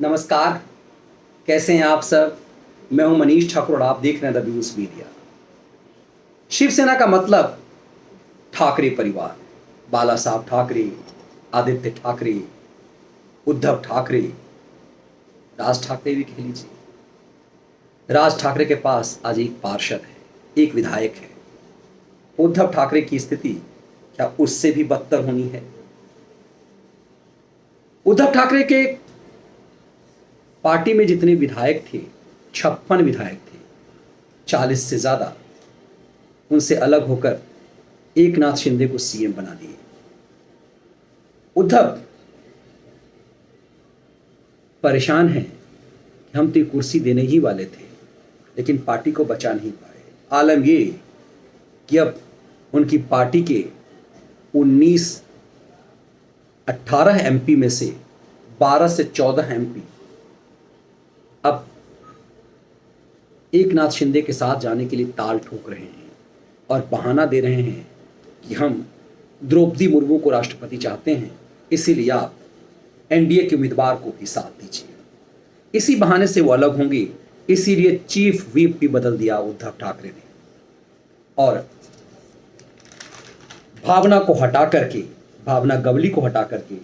नमस्कार। कैसे हैं आप सब? मैं हूं मनीष ठाकुर और आप देख रहे हैं द व्यूज मीडिया। शिवसेना का मतलब ठाकरे परिवार, बाला साहब ठाकरे, आदित्य ठाकरे, उद्धव ठाकरे, राज ठाकरे भी कह लीजिए। राज ठाकरे के पास आज एक पार्षद है, एक विधायक है। उद्धव ठाकरे की स्थिति क्या उससे भी बदतर होनी है? उद्धव ठाकरे के पार्टी में जितने विधायक थे, 56 विधायक थे, 40 से ज्यादा उनसे अलग होकर एकनाथ शिंदे को सीएम बना दिए। उद्धव परेशान हैं कि हम तो ये कुर्सी देने ही वाले थे, लेकिन पार्टी को बचा नहीं पाए। आलम ये कि अब उनकी पार्टी के 18 एमपी में से 12 से 14 एमपी अब एकनाथ शिंदे के साथ जाने के लिए ताल ठोक रहे हैं और बहाना दे रहे हैं कि हम द्रौपदी मुर्मू को राष्ट्रपति चाहते हैं, इसीलिए आप एनडीए के उम्मीदवार को भी साथ दीजिए। इसी बहाने से वो अलग होंगे, इसीलिए चीफ व्हिप भी बदल दिया उद्धव ठाकरे ने और भावना गवली को हटा करके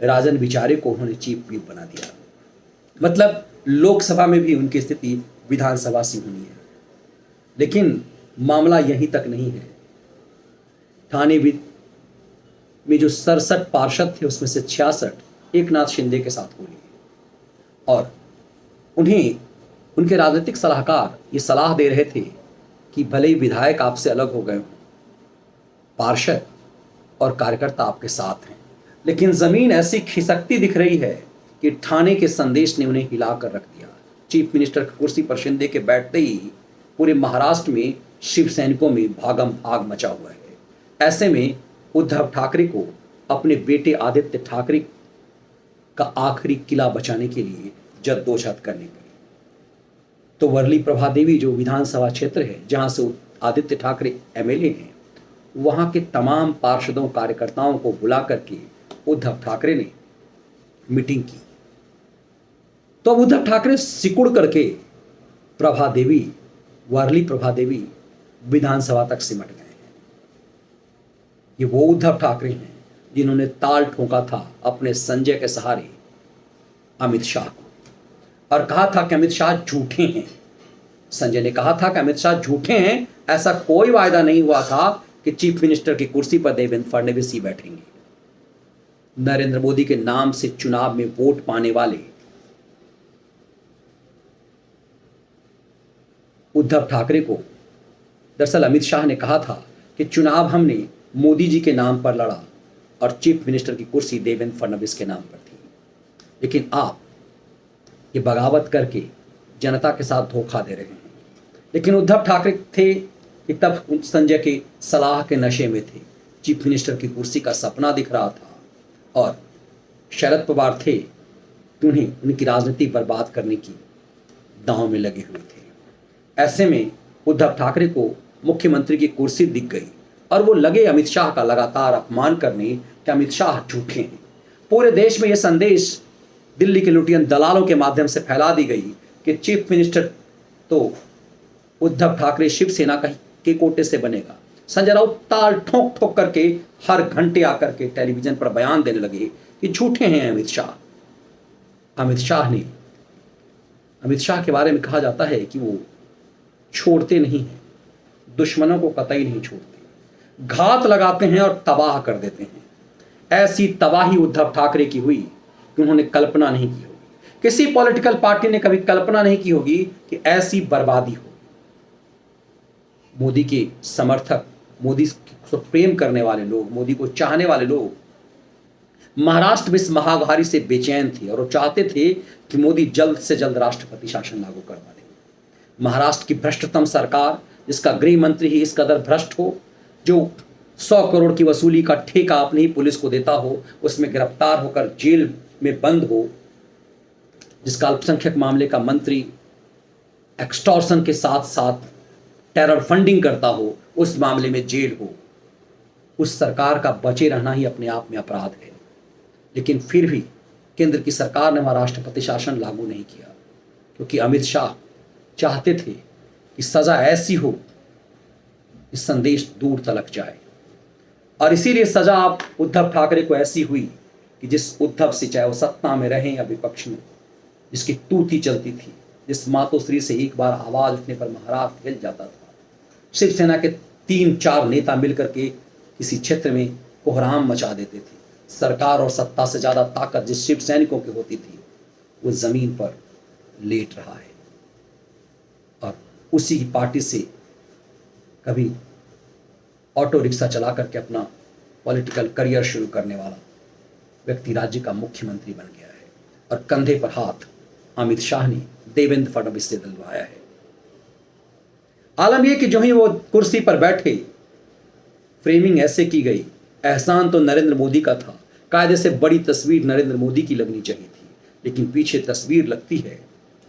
राजन विचारे को उन्होंने चीफ व्हिप बना दिया। मतलब लोकसभा में भी उनकी स्थिति विधानसभा सी होनी है। लेकिन मामला यहीं तक नहीं है। थाने में जो 67 पार्षद थे, उसमें से 66 एकनाथ शिंदे के साथ हो लिए और उन्हें उनके राजनीतिक सलाहकार ये सलाह दे रहे थे कि भले ही विधायक आपसे अलग हो गए हों, पार्षद और कार्यकर्ता आपके साथ हैं, लेकिन जमीन ऐसी खिसकती दिख रही है कि ठाणे के संदेश ने उन्हें हिला कर रख दिया। चीफ मिनिस्टर की कुर्सी पर शिंदे के बैठते ही पूरे महाराष्ट्र में शिव सैनिकों में भागम भाग मचा हुआ है। ऐसे में उद्धव ठाकरे को अपने बेटे आदित्य ठाकरे का आखिरी किला बचाने के लिए जद्दोजहद करनी पड़ी। तो वर्ली प्रभा देवी जो विधानसभा क्षेत्र है जहां से आदित्य ठाकरे एमएलए हैं, वहां के तमाम पार्षदों कार्यकर्ताओं को बुला करके उद्धव ठाकरे ने मीटिंग की। तो अब उद्धव ठाकरे सिकुड़ करके वर्ली प्रभा देवी विधानसभा तक सिमट गए हैं। ये वो उद्धव ठाकरे हैं जिन्होंने ताल ठोका था अपने संजय के सहारे अमित शाह को और कहा था कि अमित शाह झूठे हैं। संजय ने कहा था कि अमित शाह झूठे हैं, ऐसा कोई वायदा नहीं हुआ था कि चीफ मिनिस्टर की कुर्सी पर देवेंद्र फडणवीस ही बैठेंगे। नरेंद्र मोदी के नाम से चुनाव में वोट पाने वाले उद्धव ठाकरे को दरअसल अमित शाह ने कहा था कि चुनाव हमने मोदी जी के नाम पर लड़ा और चीफ मिनिस्टर की कुर्सी देवेंद्र फडणवीस के नाम पर थी, लेकिन आप ये बगावत करके जनता के साथ धोखा दे रहे हैं। लेकिन उद्धव ठाकरे थे कि तब संजय के सलाह के नशे में थे, चीफ मिनिस्टर की कुर्सी का सपना दिख रहा था और शरद पवार थे कि उन्हें उनकी राजनीति बर्बाद करने की दांव में लगे हुए थे। ऐसे में उद्धव ठाकरे को मुख्यमंत्री की कुर्सी दिख गई और वो लगे अमित शाह का लगातार अपमान करने कि अमित शाह झूठे हैं। पूरे देश में ये संदेश दिल्ली के लुटियन दलालों के माध्यम से फैला दी गई कि चीफ मिनिस्टर तो उद्धव ठाकरे शिवसेना के कोटे से बनेगा। संजय राउत ताल ठोक ठोक करके हर घंटे आकर के टेलीविजन पर बयान देने लगे कि झूठे हैं अमित शाह। अमित शाह के बारे में कहा जाता है कि वो छोड़ते नहीं हैं, दुश्मनों को कतई नहीं छोड़ते, घात लगाते हैं और तबाह कर देते हैं। ऐसी तबाही उद्धव ठाकरे की हुई कि उन्होंने कल्पना नहीं की होगी। किसी पॉलिटिकल पार्टी ने कभी कल्पना नहीं की होगी कि ऐसी बर्बादी होगी। मोदी के समर्थक, मोदी को प्रेम करने वाले लोग, मोदी को चाहने वाले लोग महाराष्ट्र में इस महामारी से बेचैन थे और वो चाहते थे कि मोदी जल्द से जल्द राष्ट्रपति शासन लागू करवा दे। महाराष्ट्र की भ्रष्टतम सरकार, जिसका गृह मंत्री ही इस कदर भ्रष्ट हो, जो 100 करोड़ की वसूली का ठेका अपनी ही पुलिस को देता हो, उसमें गिरफ्तार होकर जेल में बंद हो, जिसका अल्पसंख्यक मामले का मंत्री एक्सटॉर्शन के साथ साथ टेरर फंडिंग करता हो, उस मामले में जेल हो, उस सरकार का बचे रहना ही अपने आप में अपराध है। लेकिन फिर भी केंद्र की सरकार ने वहाँ राष्ट्रपति शासन लागू नहीं किया, क्योंकि अमित शाह चाहते थे कि सज़ा ऐसी हो कि संदेश दूर तलक जाए। और इसीलिए सज़ा आप उद्धव ठाकरे को ऐसी हुई कि जिस उद्धव से, चाहे वो सत्ता में रहें या विपक्ष में, जिसकी तूती चलती थी, जिस मातोश्री से एक बार आवाज़ उठने पर महाराष्ट्र हिल जाता था, शिवसेना के 3-4 नेता मिलकर के किसी क्षेत्र में कोहराम मचा देते थे। सरकार और सत्ता से ज़्यादा ताकत जिस शिव सैनिकों की होती थी, वो ज़मीन पर लेट रहा है। और उसी की पार्टी से कभी ऑटो रिक्शा चला करके अपना पॉलिटिकल करियर शुरू करने वाला व्यक्ति राज्य का मुख्यमंत्री बन गया है। और कंधे पर हाथ अमित शाह ने देवेंद्र फडणवीस से दिलवाया है। आलम यह कि जो ही वो कुर्सी पर बैठे, फ्रेमिंग ऐसे की गई, एहसान तो नरेंद्र मोदी का था, कायदे से बड़ी तस्वीर नरेंद्र मोदी की लगनी चाहिए थी, लेकिन पीछे तस्वीर लगती है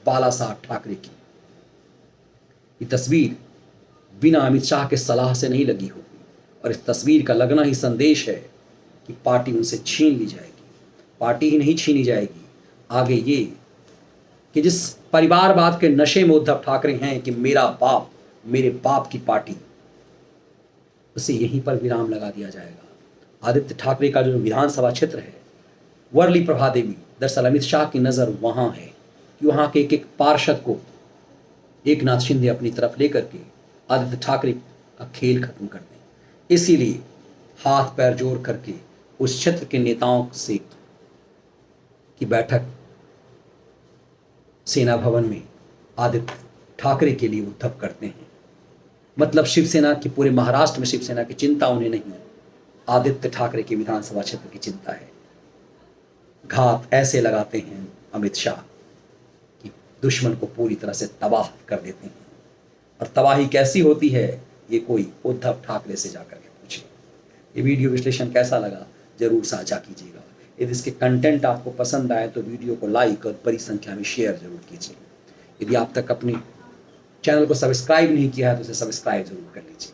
बाला साहब ठाकरे की। ये तस्वीर बिना अमित शाह के सलाह से नहीं लगी होगी, और इस तस्वीर का लगना ही संदेश है कि पार्टी उनसे छीन ली जाएगी। पार्टी ही नहीं छीनी जाएगी, आगे ये कि जिस परिवारवाद के नशे में उद्धव ठाकरे हैं कि मेरा बाप, मेरे बाप की पार्टी, उसे यहीं पर विराम लगा दिया जाएगा। आदित्य ठाकरे का जो विधानसभा क्षेत्र है, वर्ली प्रभा देवी, दरअसल अमित शाह की नज़र वहाँ है कि वहाँ के एक एक पार्षद को एकनाथ शिंदे अपनी तरफ लेकर के आदित्य ठाकरे का खेल खत्म कर दें। इसीलिए हाथ पैर जोड़ करके उस क्षेत्र के नेताओं से की बैठक सेना भवन में आदित्य ठाकरे के लिए उद्धव करते हैं। मतलब शिवसेना की, पूरे महाराष्ट्र में शिवसेना की चिंता उन्हें नहीं, आदित्य ठाकरे के विधानसभा क्षेत्र की चिंता है। घात ऐसे लगाते हैं अमित शाह कि दुश्मन को पूरी तरह से तबाह कर देते हैं। और तबाही कैसी होती है, ये कोई उद्धव ठाकरे से जाकर के पूछे। ये वीडियो विश्लेषण कैसा लगा जरूर साझा कीजिएगा। यदि इसके कंटेंट आपको पसंद आए तो वीडियो को लाइक और बड़ी संख्या में शेयर जरूर कीजिए। यदि आप तक अपने चैनल को सब्सक्राइब नहीं किया है तो उसे सब्सक्राइब जरूर कर लीजिए।